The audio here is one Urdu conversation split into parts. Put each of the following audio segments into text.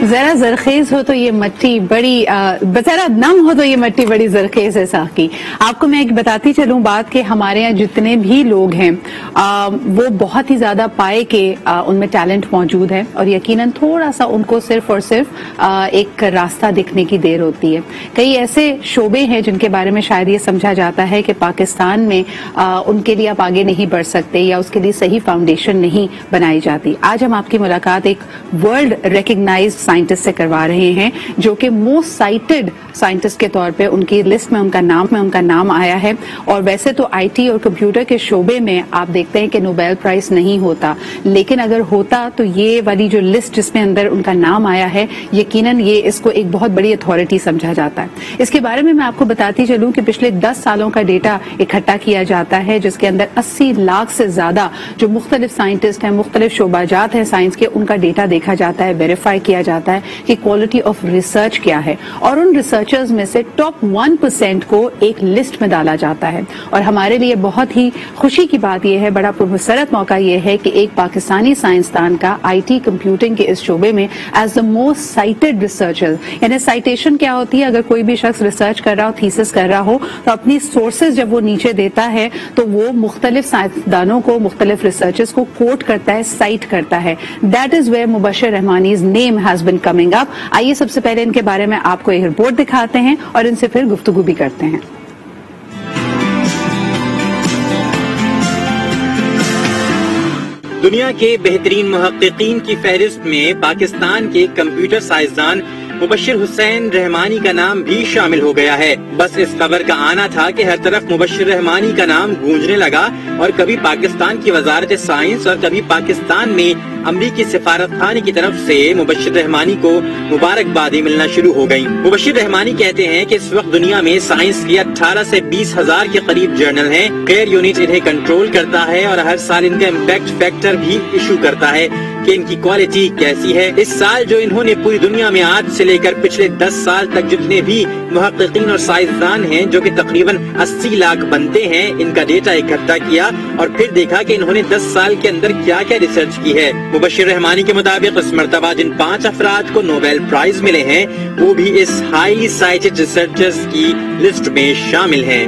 ذرا زرخیز ہو تو یہ مٹی بڑی ذرا نم ہو تو یہ مٹی بڑی زرخیز ہے ساقی. آپ کو میں ایک بتاتی چلوں بات کہ ہمارے یہاں جتنے بھی لوگ ہیں وہ بہت ہی زیادہ پائے کہ ان میں ٹیلنٹ موجود ہے اور یقیناً تھوڑا سا ان کو صرف اور صرف ایک راستہ دکھنے کی دیر ہوتی ہے. کئی ایسے شعبے ہیں جن کے بارے میں شاید یہ سمجھا جاتا ہے کہ پاکستان میں ان کے لیے آپ آگے نہیں بڑھ سکتے یا اس کے لیے صحیح فاؤنڈیشن نہیں بنائی جاتی. آج ہم آپ کی ملاقات ایک ورلڈ ریکگنائزڈ سائنٹسٹ سے کروا رہے ہیں جو کہ موسٹ سائٹڈ سائنٹسٹ کے طور پہ ان کی لسٹ میں ان کا نام آیا ہے. اور ویسے تو آئی ٹی اور کمپیوٹر کے شعبے میں آپ دیکھتے ہیں کہ نوبیل پرائز نہیں ہوتا, لیکن اگر ہوتا تو یہ والی جو لسٹ جس میں اندر ان کا نام آیا ہے یقیناً یہ اس کو ایک بہت بڑی اتھارٹی سمجھا جاتا ہے. اس کے بارے میں آپ کو بتاتی چلوں کہ پچھلے 10 سالوں کا ڈیٹا اکٹھا کیا جاتا ہے جس کے اندر 80 لاکھ سے زیادہ جو مختلف سائنٹسٹ ہیں, مختلف شعبہ جات ہیں سائنس کے, ان کا ڈیٹا دیکھا جاتا ہے, ویریفائی کیا جاتا ہے کہ کوالٹی آف ریسرچ کیا ہے, اور ان ریسرچرز میں سے ٹاپ 1% کو ایک لسٹ میں ڈالا جاتا ہے. اور ہمارے لیے بہت ہی خوشی کی بات یہ ہے, بڑا پرمسرت موقع یہ ہے کہ ایک پاکستانی سائنسدان کا آئی ٹی کمپیوٹنگ کے اس شعبے میں as the most cited researcher, یعنی سائٹیشن کیا ہوتی ہے, اگر کوئی بھی شخص ریسرچ کر رہا ہو, تھیسس کر رہا ہو, تو اپنی سورسز جب وہ نیچے دیتا ہے تو وہ مختلف سائنسدانوں کو, مختلف ریسرچرز کو کوٹ کرتا ہے, سائٹ کرتا ہے. دیٹ از ویئر مبشر رحمانی's name has been coming up. آئیے سب سے پہلے ان کے بارے میں آپ کو ایک رپورٹ دکھاتے ہیں اور ان سے پھر گفتگو بھی کرتے ہیں. دنیا کے بہترین محققین کی فہرست میں پاکستان کے کمپیوٹر سائنسدان مبشر حسین رحمانی کا نام بھی شامل ہو گیا ہے. بس اس خبر کا آنا تھا کہ ہر طرف مبشر رحمانی کا نام گونجنے لگا اور کبھی پاکستان کی وزارت سائنس اور کبھی پاکستان میں امریکی سفارت خانے کی طرف سے مبشر رحمانی کو مبارکبادیں ملنا شروع ہو گئیں. مبشر رحمانی کہتے ہیں کہ اس وقت دنیا میں سائنس کے 18 سے 20 ہزار کے قریب جرنل ہیں. کیئر یونٹ انہیں کنٹرول کرتا ہے اور ہر سال ان کا امپیکٹ فیکٹر بھی ایشو کرتا ہے کہ ان کی کوالٹی کیسی ہے. اس سال جو انہوں نے پوری دنیا میں آج سے لے کر پچھلے 10 سال تک جتنے بھی محققین اور سائنسدان ہیں جو کہ تقریباً 80 لاکھ بنتے ہیں, ان کا ڈیٹا اکٹھا کیا اور پھر دیکھا کہ انہوں نے 10 سال کے اندر کیا کیا ریسرچ کی ہے. مبشر رحمانی کے مطابق اس مرتبہ جن 5 افراد کو نوبیل پرائز ملے ہیں وہ بھی اس ہائیلی سائٹڈ ریسرچرز کی لسٹ میں شامل ہیں.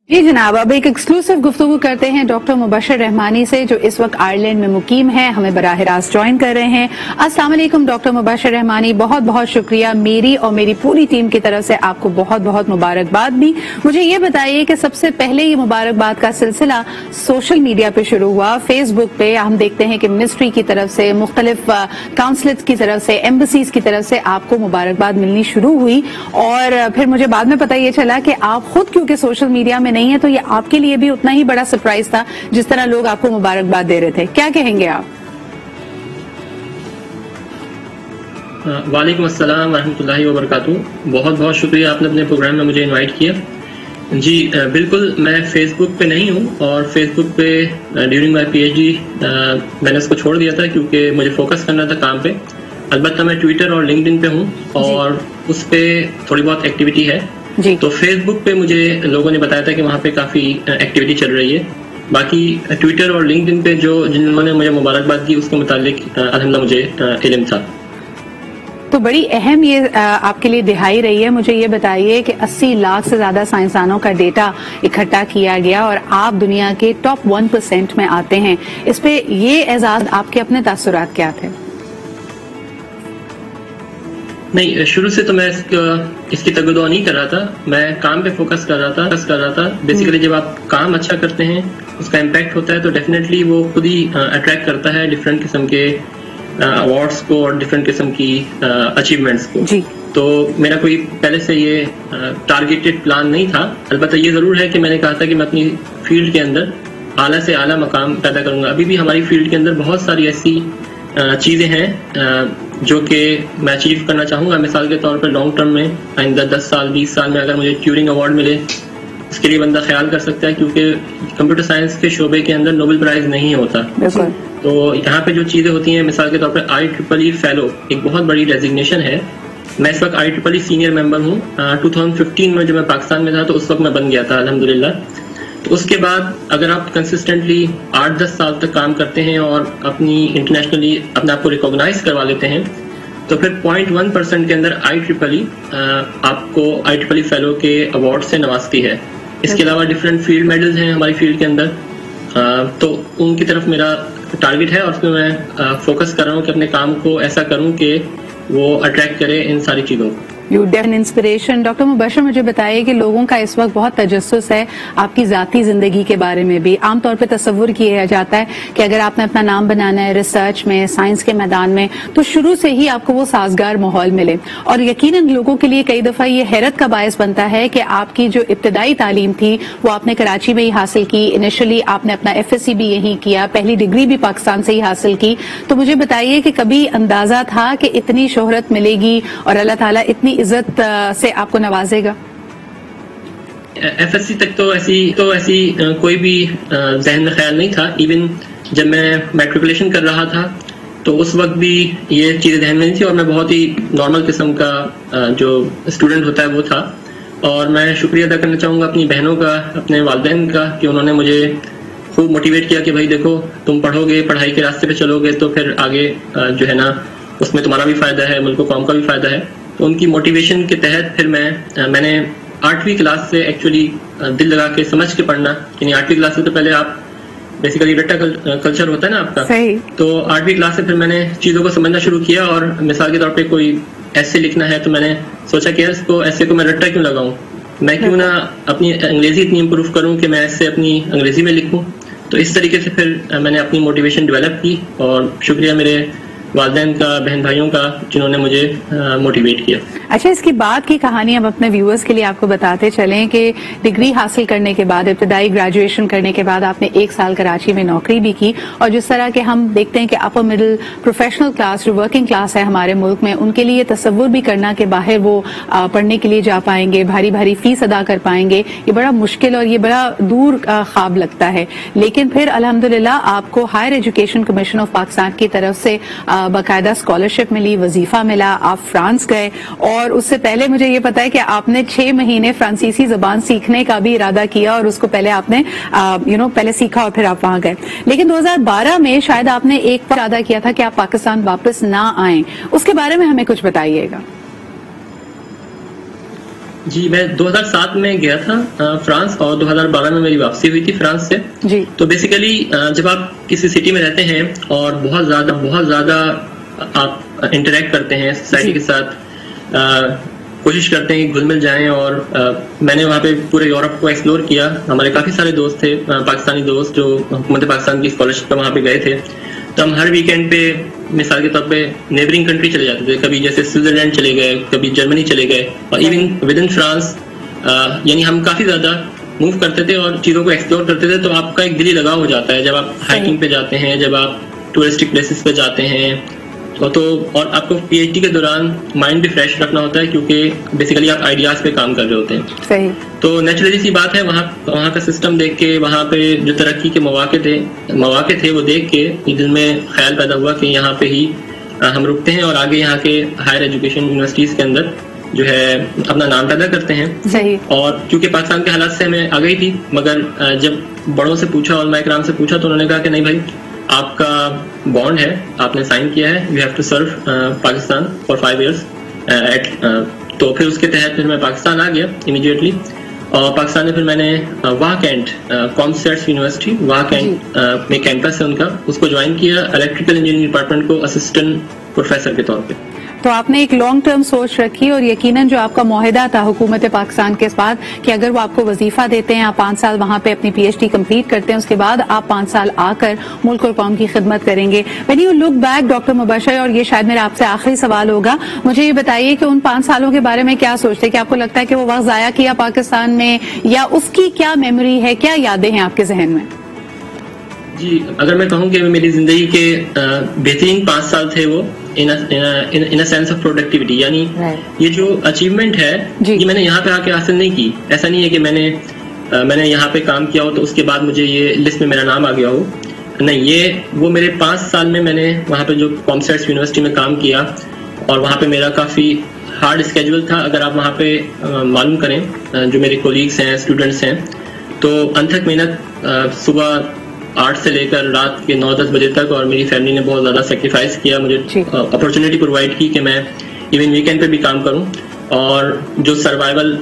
جی جناب, اب ایک ایکسکلوسیو گفتگو کرتے ہیں ڈاکٹر مبشر رحمانی سے جو اس وقت آئرلینڈ میں مقیم ہیں, ہمیں براہ راست جوائن کر رہے ہیں. السلام علیکم ڈاکٹر مبشر رحمانی, بہت بہت شکریہ. میری اور میری پوری ٹیم کی طرف سے آپ کو بہت بہت مبارکباد بھی. مجھے یہ بتائیے کہ سب سے پہلے یہ مبارکباد کا سلسلہ سوشل میڈیا پہ شروع ہوا, فیس بک پہ. ہم دیکھتے ہیں کہ منسٹری کی طرف سے, مختلف کاؤنسلز کی طرف سے, ایمبیسیز کی طرف سے آپ کو مبارکباد ملنی شروع ہوئی, اور پھر مجھے بعد میں پتہ یہ چلا کہ آپ خود کیونکہ سوشل میڈیا میں نہیں ہے تو یہ آپ کے لیے بھی اتنا ہی بڑا سرپرائز تھا جس طرح لوگ آپ کو مبارکباد دے رہے تھے. کیا کہیں گے آپ؟ وعلیکم السلام ورحمۃ اللہ وبرکاتہ. بہت بہت شکریہ آپ نے اپنے پروگرام میں مجھے انوائٹ کیا. جی بالکل, میں فیس بک پہ نہیں ہوں اور فیس بک پہ during my P H D میں نے اس کو چھوڑ دیا تھا کیونکہ مجھے فوکس کرنا تھا کام پہ. البتہ میں ٹویٹر اور لنکڈ ان پہ ہوں اور اس پہ تھوڑی بہت ایکٹیویٹی ہے. تو فیس بک پہ مجھے لوگوں نے بتایا تھا کہ وہاں پہ کافی ایکٹیویٹی چل رہی ہے. باقی ٹویٹر اور لنکڈ ان پہ جنہوں نے مجھے مبارکباد دی اس کے متعلق الحمدللہ مجھے علم تھا. تو بڑی اہم یہ آپ کے لیے دہائی رہی ہے. مجھے یہ بتائیے کہ 80 لاکھ سے زیادہ سائنسدانوں کا ڈیٹا اکٹھا کیا گیا اور آپ دنیا کے ٹاپ 1% میں آتے ہیں. اس پہ یہ اعزاز آپ کے اپنے تاثرات کیا تھے؟ نہیں, شروع سے تو میں اس کی تگدو نہیں کر رہا تھا. میں کام پہ فوکس کر رہا تھا. بیسیکلی جب آپ کام اچھا کرتے ہیں اس کا امپیکٹ ہوتا ہے تو ڈیفینیٹلی وہ خود ہی اٹریکٹ کرتا ہے ڈفرینٹ قسم کے ایوارڈس کو اور ڈفرینٹ قسم کی اچیومنٹس کو. تو میرا کوئی پہلے سے یہ ٹارگیٹڈ پلان نہیں تھا. البتہ یہ ضرور ہے کہ میں نے کہا تھا کہ میں اپنی فیلڈ کے اندر اعلیٰ سے اعلیٰ مقام پیدا کروں گا. ابھی بھی ہماری فیلڈ کے اندر بہت ساری ایسی چیزیں ہیں جو کہ میں اچیو کرنا چاہوں گا. مثال کے طور پر لانگ ٹرم میں آئندہ 10 سال 20 سال میں اگر مجھے ٹیورنگ ایوارڈ ملے اس کے لیے بندہ خیال کر سکتا ہے کیونکہ کمپیوٹر سائنس کے شعبے کے اندر نوبل پرائز نہیں ہوتا. تو یہاں پہ جو چیزیں ہوتی ہیں, مثال کے طور پر IEEE فیلو ایک بہت بڑی ڈیزگنیشن ہے. میں اس وقت IEEE سینئر ممبر ہوں. 2015 میں جب میں پاکستان میں تھا تو اس وقت میں بن گیا تھا الحمدللہ. تو اس کے بعد اگر آپ کنسسٹنٹلی 8-10 سال تک کام کرتے ہیں اور اپنی انٹرنیشنلی اپنے آپ کو ریکوگنائز کروا لیتے ہیں تو پھر 0.1% کے اندر IEEE آپ کو IEEE فیلو کے ایوارڈ سے نوازتی ہے. اس کے علاوہ ڈفرینٹ فیلڈ میڈلز ہیں ہماری فیلڈ کے اندر, تو ان کی طرف میرا ٹارگیٹ ہے اور اس میں میں فوکس کر رہا ہوں کہ اپنے کام کو ایسا کروں کہ وہ اٹریکٹ کرے ان ساری چیزوں کو. You ڈیفن inspiration. ڈاکٹر مبشر مجھے بتائیے کہ لوگوں کا اس وقت بہت تجسس ہے آپ کی ذاتی زندگی کے بارے میں بھی. عام طور پہ تصور کیا جاتا ہے کہ اگر آپ نے اپنا نام بنانا ہے ریسرچ میں, سائنس کے میدان میں, تو شروع سے ہی آپ کو وہ سازگار ماحول ملے, اور یقیناً لوگوں کے لیے کئی دفعہ یہ حیرت کا باعث بنتا ہے کہ آپ کی جو ابتدائی تعلیم تھی وہ آپ نے کراچی میں ہی حاصل کی. انیشلی آپ نے اپنا FSc بھی یہیں کیا, پہلی ڈگری بھی پاکستان سے ہی حاصل کی. تو مجھے بتائیے کہ کبھی اندازہ تھا کہ اتنی شہرت ملے گی اور اللہ تعالیٰ اتنی عزت سے آپ کو نوازے گا؟ FSc تک تو ایسی کوئی بھی ذہن میں خیال نہیں تھا. ایون جب میں میٹریکولیشن کر رہا تھا تو اس وقت بھی یہ چیزیں ذہن میں نہیں تھی, اور میں بہت ہی نارمل قسم کا جو اسٹوڈنٹ ہوتا ہے وہ تھا. اور میں شکریہ ادا کرنا چاہوں گا اپنی بہنوں کا, اپنے والدین کا, کہ انہوں نے مجھے خوب موٹیویٹ کیا کہ بھائی دیکھو تم پڑھو گے, پڑھائی کے راستے پہ چلو گے تو پھر آگے جو ہے نا اس میں تمہارا بھی فائدہ ہے, ملک و قوم کا بھی فائدہ ہے. تو ان کی موٹیویشن کے تحت پھر میں نے 8ویں کلاس سے ایکچولی دل لگا کے سمجھ کے پڑھنا, یعنی 8ویں کلاس سے تو پہلے آپ بیسیکلی رٹا کلچر ہوتا ہے نا آپ کا, تو 8ویں کلاس سے پھر میں نے چیزوں کو سمجھنا شروع کیا. اور مثال کے طور پہ کوئی ایسے لکھنا ہے تو میں نے سوچا کہ اس کو ایسے کو میں رٹا کیوں لگاؤں, میں کیوں نہ اپنی انگریزی اتنی امپروو کروں کہ میں ایسے اپنی انگریزی میں لکھوں. تو اس طریقے سے پھر میں نے اپنی موٹیویشن ڈیولپ کی, اور شکریہ میرے والدین کا, بہن بھائیوں کا, جنہوں نے مجھے موٹیویٹ کیا. اچھا, اس کی بعد کی کہانی اب اپنے ویورز کے لیے آپ کو بتاتے چلیں کہ ڈگری حاصل کرنے کے بعد, ابتدائی گریجویشن کرنے کے بعد آپ نے 1 سال کراچی میں نوکری بھی کی, اور جس طرح کے ہم دیکھتے ہیں کہ اپر مڈل پروفیشنل کلاس جو ورکنگ کلاس ہے ہمارے ملک میں, ان کے لیے تصور بھی کرنا کہ باہر وہ پڑھنے کے لیے جا پائیں گے, بھاری بھاری فیس ادا کر پائیں گے, یہ بڑا مشکل اور یہ بڑا دور خواب لگتا ہے. لیکن پھر الحمدللہ آپ کو higher education commission of Pakistan کی طرف سے باقاعدہ اسکالرشپ ملی, وظیفہ ملا, آپ فرانس گئے, اور اس سے پہلے مجھے یہ پتا ہے کہ آپ نے 6 مہینے فرانسیسی زبان سیکھنے کا بھی ارادہ کیا, اور اس کو پہلے آپ نے پہلے سیکھا اور پھر آپ وہاں گئے. لیکن 2012 میں شاید آپ نے ایک بار ارادہ کیا تھا کہ آپ پاکستان واپس نہ آئیں, اس کے بارے میں ہمیں کچھ بتائیے گا. جی, میں 2007 میں گیا تھا فرانس, اور 2012 میں میری واپسی ہوئی تھی فرانس سے. جی, تو بیسیکلی جب آپ کسی سٹی میں رہتے ہیں اور بہت زیادہ آپ انٹریکٹ کرتے ہیں سوسائٹی کے ساتھ, کوشش کرتے ہیں کہ گھل مل جائیں, اور میں نے وہاں پہ پورے یورپ کو ایکسپلور کیا. ہمارے کافی سارے دوست تھے, پاکستانی دوست, جو حکومت پاکستان کی اسکالرشپ پہ وہاں پہ گئے تھے. تو ہم ہر ویکینڈ پہ مثال کے طور پہ نیبرنگ کنٹری چلے جاتے تھے, کبھی جیسے سوئٹزرلینڈ چلے گئے, کبھی جرمنی چلے گئے, اور ایون ود ان فرانس, یعنی ہم کافی زیادہ موو کرتے تھے اور چیزوں کو ایکسپلور کرتے تھے. تو آپ کا ایک دلی لگاؤ ہو جاتا ہے جب آپ ہائکنگ پہ جاتے ہیں, جب آپ ٹورسٹک پلیسز پہ جاتے ہیں, اور آپ کو PhD کے دوران مائنڈ بھی فریش رکھنا ہوتا ہے, کیونکہ بیسیکلی آپ آئیڈیاز پہ کام کر رہے ہوتے ہیں. صحیح. تو نیچرلی سی بات ہے, وہاں کا سسٹم دیکھ کے, وہاں پہ جو ترقی کے مواقع تھے وہ دیکھ کے دل میں خیال پیدا ہوا کہ یہاں پہ ہی ہم رکتے ہیں, اور آگے یہاں کے ہائر ایجوکیشن یونیورسٹیز کے اندر جو ہے اپنا نام پیدا کرتے ہیں. صحیح. اور کیونکہ پاکستان کے حالات سے ہمیں آ گئی تھی, مگر جب بڑوں سے پوچھا, علماء اکرام سے پوچھا, تو انہوں نے کہا کہ نہیں بھائی, آپ کا بانڈ ہے, آپ نے سائن کیا ہے, you have to serve Pakistan for 5 years. تو پھر اس کے تحت پھر میں پاکستان آ گیا امیڈیٹلی, اور پاکستان میں پھر میں نے واہ کینٹ کامسیٹس یونیورسٹی واہ کینٹ میں کیمپس ہے ان کا, اس کو جوائن کیا الیکٹریکل انجینئرنگ ڈپارٹمنٹ کو اسسٹنٹ پروفیسر کے طور پہ. تو آپ نے ایک لانگ ٹرم سوچ رکھی, اور یقیناً جو آپ کا معاہدہ تھا حکومت پاکستان کے ساتھ کہ اگر وہ آپ کو وظیفہ دیتے ہیں, آپ 5 سال وہاں پہ اپنی PhD کمپلیٹ کرتے ہیں, اس کے بعد آپ 5 سال آ کر ملک اور قوم کی خدمت کریں گے. When you look back doctor Mubashir, اور یہ شاید میرا آپ سے آخری سوال ہوگا, مجھے یہ بتائیے کہ ان 5 سالوں کے بارے میں کیا سوچتے ہیں, کہ آپ کو لگتا ہے کہ وہ وقت ضائع کیا پاکستان میں, یا اس کی کیا میموری ہے, کیا یادیں ہیں آپ کے ذہن میں؟ جی, اگر میں کہوں کہ میری زندگی کے بہترین 5 سال تھے وہ ان سینس آف پروڈکٹیوٹی, یعنی یہ جو اچیومنٹ ہے یہ میں نے یہاں پہ آ کے حاصل نہیں کی. ایسا نہیں ہے کہ میں نے یہاں پہ کام کیا ہو تو اس کے بعد مجھے یہ لسٹ میں میرا نام آ گیا ہو, نہیں. یہ وہ میرے 5 سال میں نے وہاں پہ جو کامسیٹس یونیورسٹی میں کام کیا, اور وہاں پہ میرا کافی ہارڈ اسکیجول تھا. اگر آپ وہاں پہ معلوم کریں جو میرے کولیگس ہیں, اسٹوڈنٹس ہیں, تو انتھک محنت, صبح 8 سے لے کر رات کے 9-10 بجے تک، اور میری فیملی نے بہت زیادہ سیکریفائس کیا، مجھے اپرچونیٹی پرووائڈ کی کہ میں ایون ویکینڈ پہ بھی کام کروں، اور جو سروائیول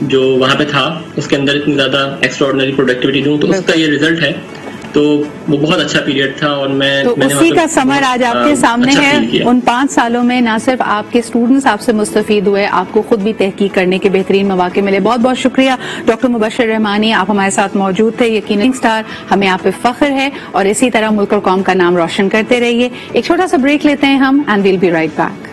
جو وہاں پہ تھا اس کے اندر اتنی زیادہ ایکسٹرا آرڈنری پروڈکٹیوٹی دوں، تو اس کا یہ ریزلٹ ہے. تو وہ بہت اچھا پیریڈ تھا، اور میں اسی کا سمر آج آپ کے سامنے ہے. ان 5 سالوں میں نہ صرف آپ کے اسٹوڈنٹس آپ سے مستفید ہوئے، آپ کو خود بھی تحقیق کرنے کے بہترین مواقع ملے. بہت بہت شکریہ ڈاکٹر مبشر رحمانی، آپ ہمارے ساتھ موجود تھے. یقیناً اسٹار، ہمیں آپ پہ فخر ہے، اور اسی طرح ملک اور قوم کا نام روشن کرتے رہیے. ایک چھوٹا سا بریک لیتے ہیں ہم، and we'll be right back.